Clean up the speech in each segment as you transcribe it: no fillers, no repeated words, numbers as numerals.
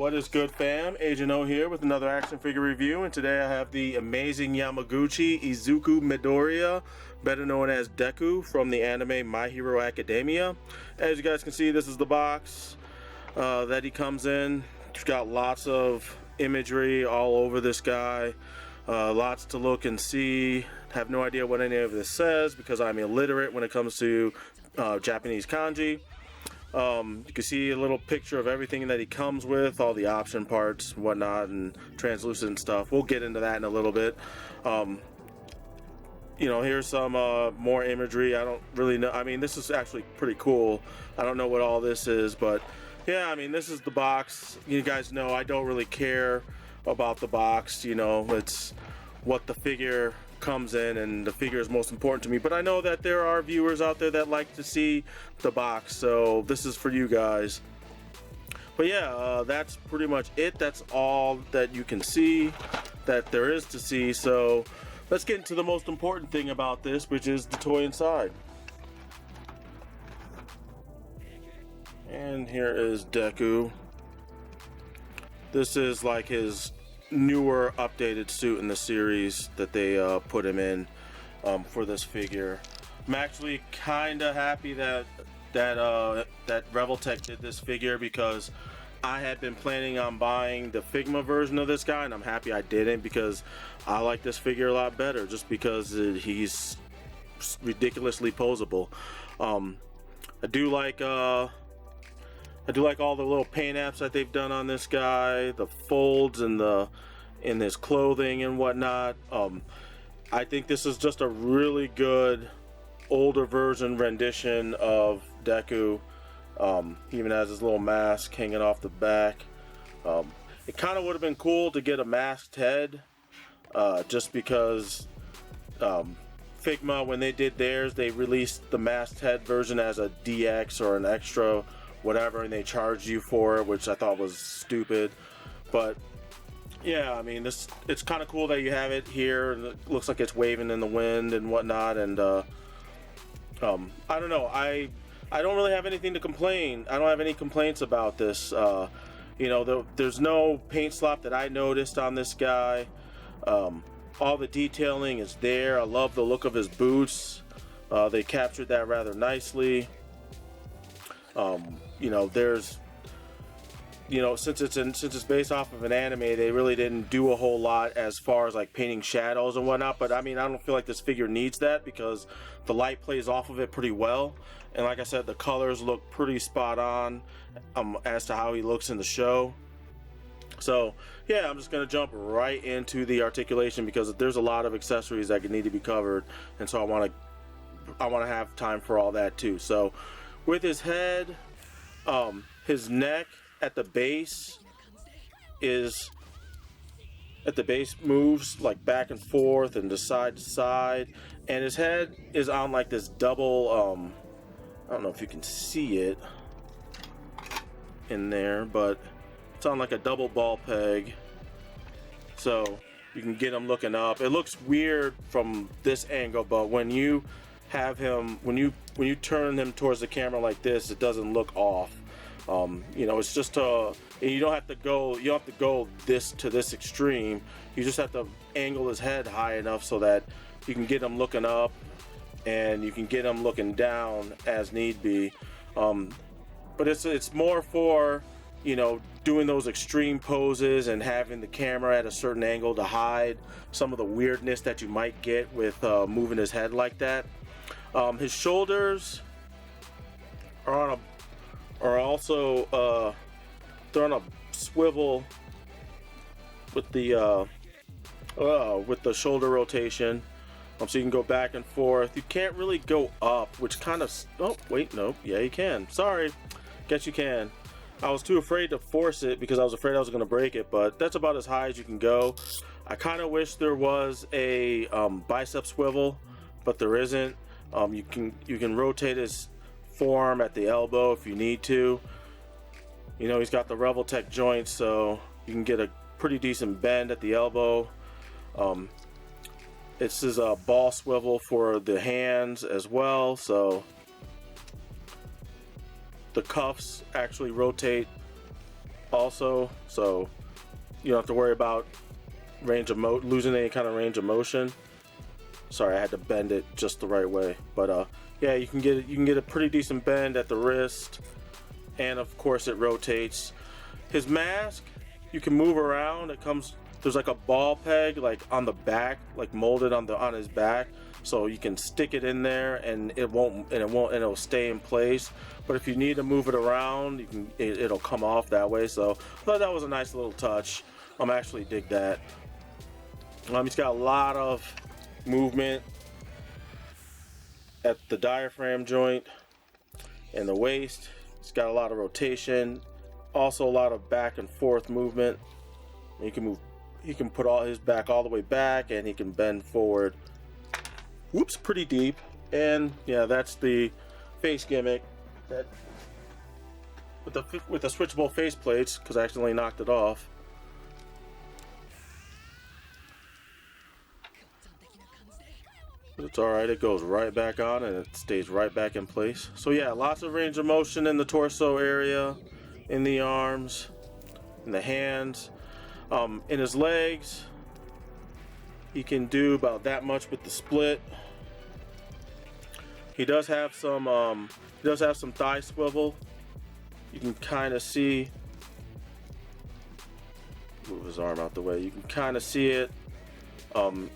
What is good, fam? Agent O here with another action figure review, and today I have the amazing Yamaguchi Izuku Midoriya, better known as Deku, from the anime My Hero Academia. As you guys can see, this is the box that he comes in. It's got lots of imagery all over this guy, lots to look and see. Have no idea what any of this says because I'm illiterate when it comes to Japanese kanji. You can see a little picture of everything that he comes with, all the option parts, whatnot, and translucent stuff. We'll get into that in a little bit. Here's some more imagery. I don't really know. I mean, this is actually pretty cool. I don't know what all this is, but yeah, I mean, this is the box. You guys know I don't really care about the box. You know, it's what the figure comes in, and the figure is most important to me, but I know that there are viewers out there that like to see the box, so this is for you guys. But yeah, that's pretty much it. That's all that you can see, that there is to see. So let's get into the most important thing about this, which is the toy inside. And here is Deku. This is like his newer updated suit in the series that they put him in for this figure. I'm actually kind of happy that Revoltech did this figure, because I had been planning on buying the Figma version of this guy, and I'm happy I didn't, because I like this figure a lot better just because he's ridiculously posable. I do like all the little paint apps that they've done on this guy, the folds and in his clothing and whatnot. I think this is just a really good older version rendition of Deku. Even has his little mask hanging off the back. It kind of would have been cool to get a masked head, just because Figma, when they did theirs, they released the masked head version as a DX or an extra whatever, and they charged you for it, which I thought was stupid. But yeah, I mean, it's kind of cool that you have it here, and it looks like it's waving in the wind and whatnot. And I don't know, I don't really have anything to complain. I don't have any complaints about this. There's no paint slop that I noticed on this guy. All the detailing is there. I love the look of his boots. They captured that rather nicely. Since it's based off of an anime, they really didn't do a whole lot as far as like painting shadows and whatnot. But I mean, I don't feel like this figure needs that, because the light plays off of it pretty well. And like I said, the colors look pretty spot on as to how he looks in the show. So yeah, I'm just gonna jump right into the articulation, because there's a lot of accessories that need to be covered, and so I want to have time for all that too. So with his head, his neck at the base moves like back and forth and side to side, and his head is on like this double, I don't know if you can see it in there, but it's on like a double ball peg, so you can get him looking up. It looks weird from this angle, but when you have him, when you turn him towards the camera like this, it doesn't look off. It's just you don't have to go this to this extreme. You just have to angle his head high enough so that you can get him looking up, and you can get him looking down as need be. But it's more for, doing those extreme poses and having the camera at a certain angle to hide some of the weirdness that you might get with moving his head like that. His shoulders are also they're on a swivel with the shoulder rotation, so you can go back and forth. You can't really go up, which kind of, oh wait, no, yeah, you can. Sorry, guess you can. I was too afraid to force it because I was afraid I was going to break it, but that's about as high as you can go. I kind of wish there was a bicep swivel, but there isn't. You can rotate his forearm at the elbow if you need to. He's got the Revoltech joints, so you can get a pretty decent bend at the elbow. This is a ball swivel for the hands as well, so the cuffs actually rotate also, so you don't have to worry about losing any kind of range of motion. Sorry, I had to bend it just the right way, but yeah, you can get a pretty decent bend at the wrist, and of course it rotates. His mask, you can move around. There's like a ball peg like on the back, like molded on his back, so you can stick it in there and it'll stay in place. But if you need to move it around, it'll come off that way. So I thought that was a nice little touch. I actually dig that. He's got a lot of movement at the diaphragm joint and the waist. He's got a lot of rotation, also a lot of back and forth movement. He can put all his back all the way back, and he can bend forward. Whoops, pretty deep. And yeah, that's the face gimmick that with the switchable face plates, because I accidentally knocked it off. But it's alright, it goes right back on and it stays right back in place. So yeah, lots of range of motion in the torso area, in the arms, in the hands, in his legs. He can do about that much with the split. He does have some thigh swivel. You can kind of see. Move his arm out the way. You can kind of see it.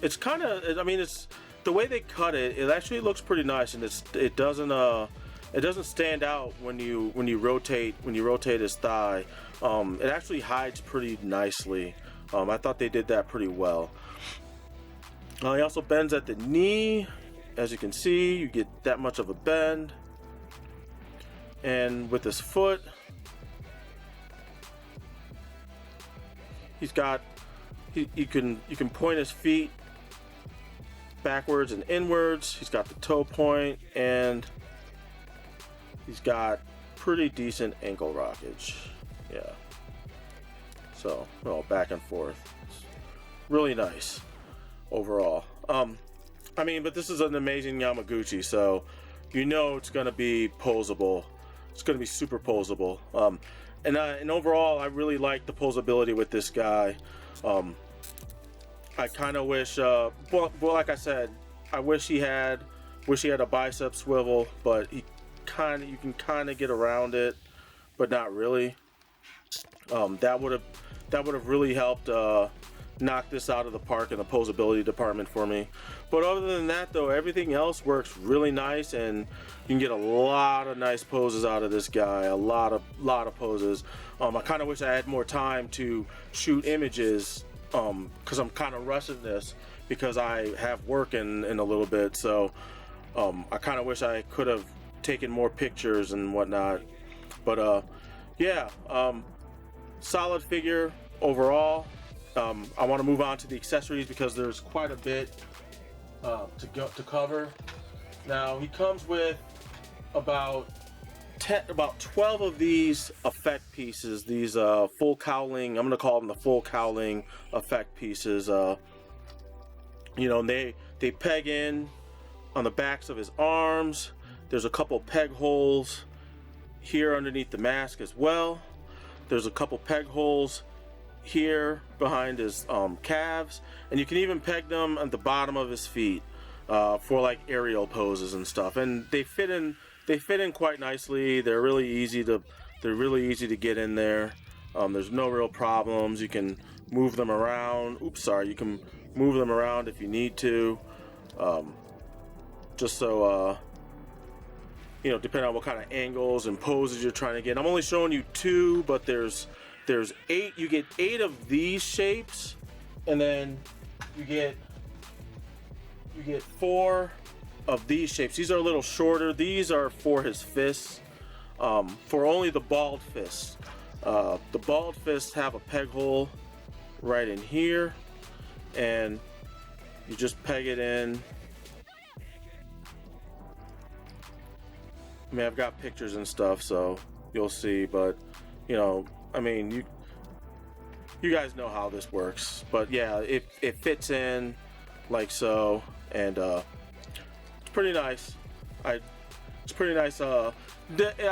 It's kind of. I mean, it's the way they cut it. It actually looks pretty nice, and it doesn't stand out when you rotate his thigh. It actually hides pretty nicely. I thought they did that pretty well. He also bends at the knee. As you can see, you get that much of a bend. And with his foot, you can point his feet backwards and inwards. He's got the toe point, and he's got pretty decent ankle rockage. Yeah. So, back and forth. It's really nice overall. But this is an amazing Yamaguchi, so it's going to be posable. It's going to be super posable. And overall, I really like the posability with this guy. I kind of wish, like I said, I wish he had a bicep swivel, but you can kind of get around it, but not really. That would have really helped knock this out of the park in the posability department for me. But other than that, though, everything else works really nice, and you can get a lot of nice poses out of this guy. A lot of poses. I kind of wish I had more time to shoot images, because I'm kind of rushing this because I have work in a little bit. So I kind of wish I could have taken more pictures and whatnot. But yeah, solid figure overall. I want to move on to the accessories because there's quite a bit to cover. Now he comes with about 12 of these effect pieces. These full cowling. I'm gonna call them the full cowling effect pieces. They peg in on the backs of his arms. There's a couple peg holes here underneath the mask as well. There's a couple peg holes here behind his calves, and you can even peg them at the bottom of his feet for like aerial poses and stuff. And they fit in quite nicely. They're really easy to get in there. There's no real problems. You can move them around. You can move them around if you need to. Just so depending on what kind of angles and poses you're trying to get. I'm only showing you 2, but there's 8. You get 8 of these shapes, and then you get 4 of these shapes. These are a little shorter. These are for his fists, for only the bald fists. The bald fists have a peg hole right in here, and you just peg it in. I mean, I've got pictures and stuff, so you'll see, but you guys know how this works. But yeah, it fits in like so, and it's pretty nice. It's pretty nice. I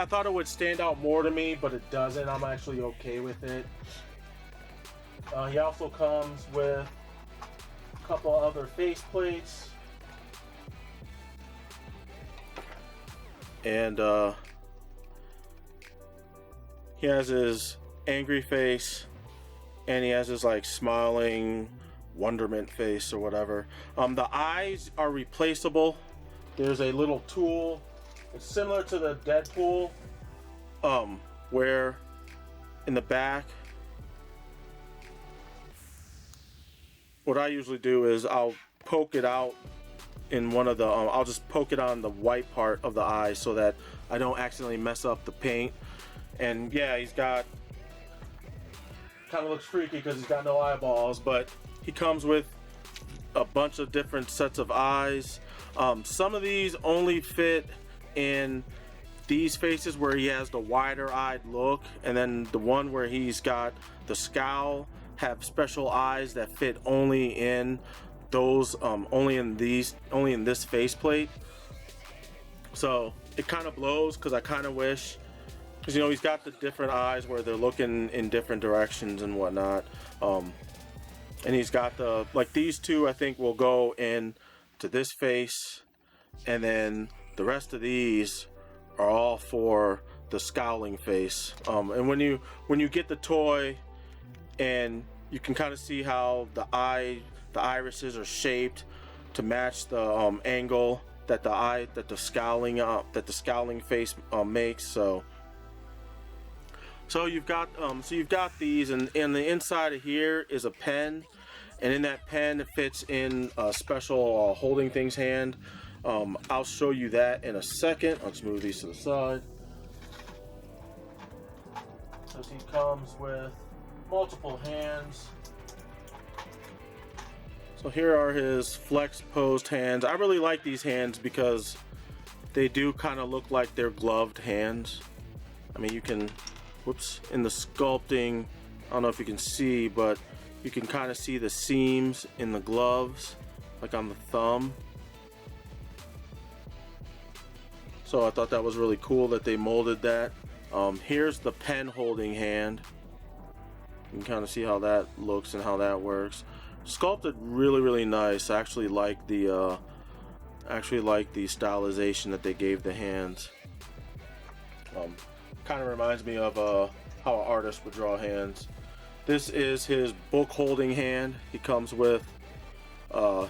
thought it would stand out more to me, but it doesn't. I'm actually okay with it. He also comes with a couple other faceplates. And he has his angry face, and he has his like smiling wonderment face or whatever. The eyes are replaceable. There's a little tool. It's similar to the Deadpool, where in the back, what I usually do is I'll poke it out in one of the, I'll just poke it on the white part of the eye so that I don't accidentally mess up the paint. And yeah, he's got, kind of looks freaky because he's got no eyeballs, but he comes with a bunch of different sets of eyes. Some of these only fit in these faces where he has the wider eyed look, and then the one where he's got the scowl have special eyes that fit only in those, only in this faceplate. So it kind of blows because I kind of wish, because you know he's got the different eyes where they're looking in different directions and whatnot. And he's got the, like these two I think will go in to this face, and then the rest of these are all for the scowling face. And when you get the toy, and you can kind of see how the irises are shaped to match the angle that the scowling face makes. So you've got these, and in the inside of here is a pen, and in that pen it fits in a special holding things hand. I'll show you that in a second. I'll just move these to the side. So he comes with multiple hands. So here are his flex posed hands. I really like these hands because they do kind of look like they're gloved hands. I mean, you can, whoops, in the sculpting, I don't know if you can see, but you can kind of see the seams in the gloves, like on the thumb. So I thought that was really cool that they molded that. Here's the pen holding hand. You can kind of see how that looks and how that works. Sculpted really nice. I actually like the stylization that they gave the hands. Kind of reminds me of how an artist would draw hands. This is his book holding hand. He comes with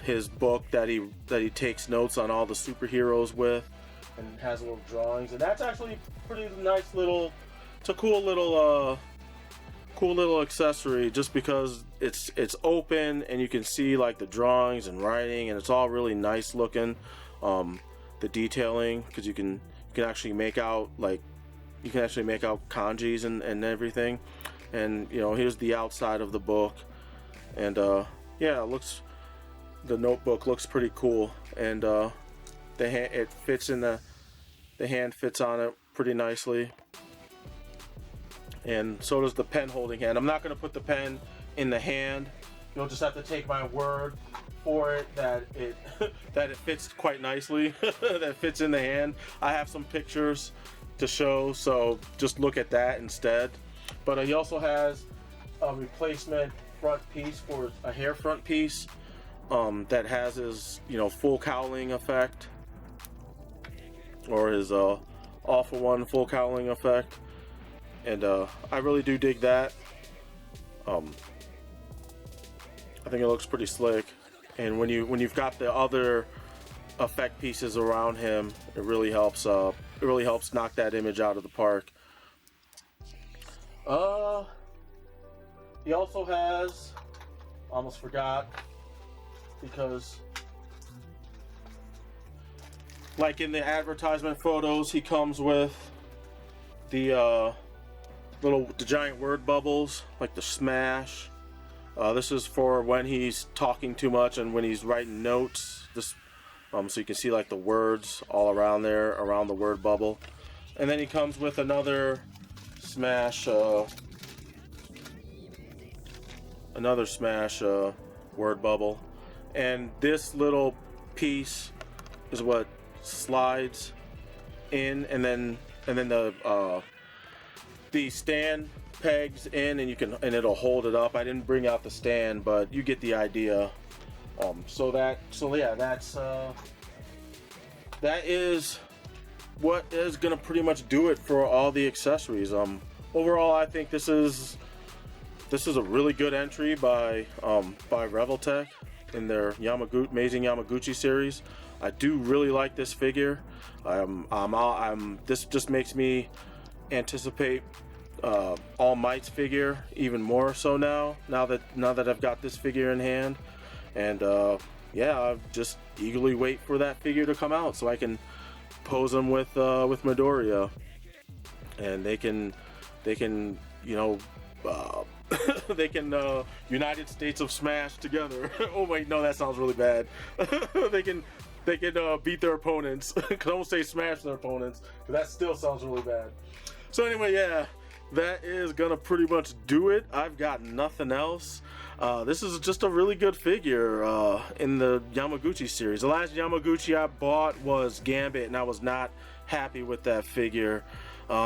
his book that he takes notes on all the superheroes with, and has little drawings. And that's actually pretty nice little. It's a cool little accessory, just because it's open and you can see like the drawings and writing, and it's all really nice looking. The detailing, because you can actually make out kanjis and everything. And you know, here's the outside of the book, and yeah, the notebook looks pretty cool, and it fits in the hand fits on it pretty nicely. And so does the pen holding hand. I'm not going to put the pen in the hand. You'll just have to take my word for it that it that it fits quite nicely. That it fits in the hand. I have some pictures to show, so just look at that instead. But he also has a replacement front piece for a hair front piece that has his, you know, full cowling effect, or his all-for-one full cowling effect. And I really do dig that. I think it looks pretty slick. And when you've got the other effect pieces around him, it really helps knock that image out of the park. He also has, almost forgot, because like in the advertisement photos, he comes with the giant word bubbles, like the smash. This is for when he's talking too much and when he's writing notes. This, so you can see like the words all around there, around the word bubble. And then he comes with another smash, word bubble. And this little piece is what slides in, and then the stand pegs in, and it'll hold it up. I didn't bring out the stand, but you get the idea. That is what is gonna pretty much do it for all the accessories. Overall, I think this is a really good entry by Revoltech in their Amazing Yamaguchi series. I do really like this figure. This just makes me anticipate All Might's figure even more so now that I've got this figure in hand. And yeah, I just eagerly wait for that figure to come out so I can pose him with Midoriya, and they can you know they can United States of Smash together. Oh wait, no, that sounds really bad. they can beat their opponents. I don't say smash their opponents, because that still sounds really bad. So anyway, yeah, that is gonna pretty much do it. I've got nothing else. This is just a really good figure in the Yamaguchi series. The last Yamaguchi I bought was Gambit, and I was not happy with that figure.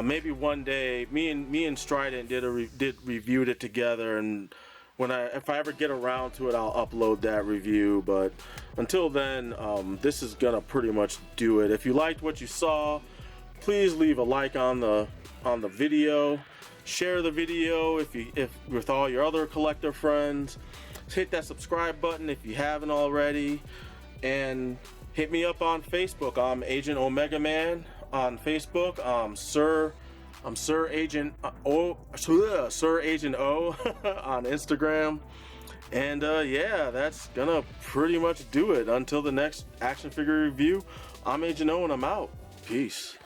Maybe one day, me and Strident reviewed it together, and if I ever get around to it, I'll upload that review. But until then, this is gonna pretty much do it. If you liked what you saw, please leave a like on the video. Share the video if with all your other collector friends. Hit that subscribe button if you haven't already, and hit me up on Facebook. I'm Agent Omega Man on Facebook. Sir Agent O on Instagram. And yeah, that's gonna pretty much do it. Until the next action figure review, I'm Agent O, and I'm out. Peace.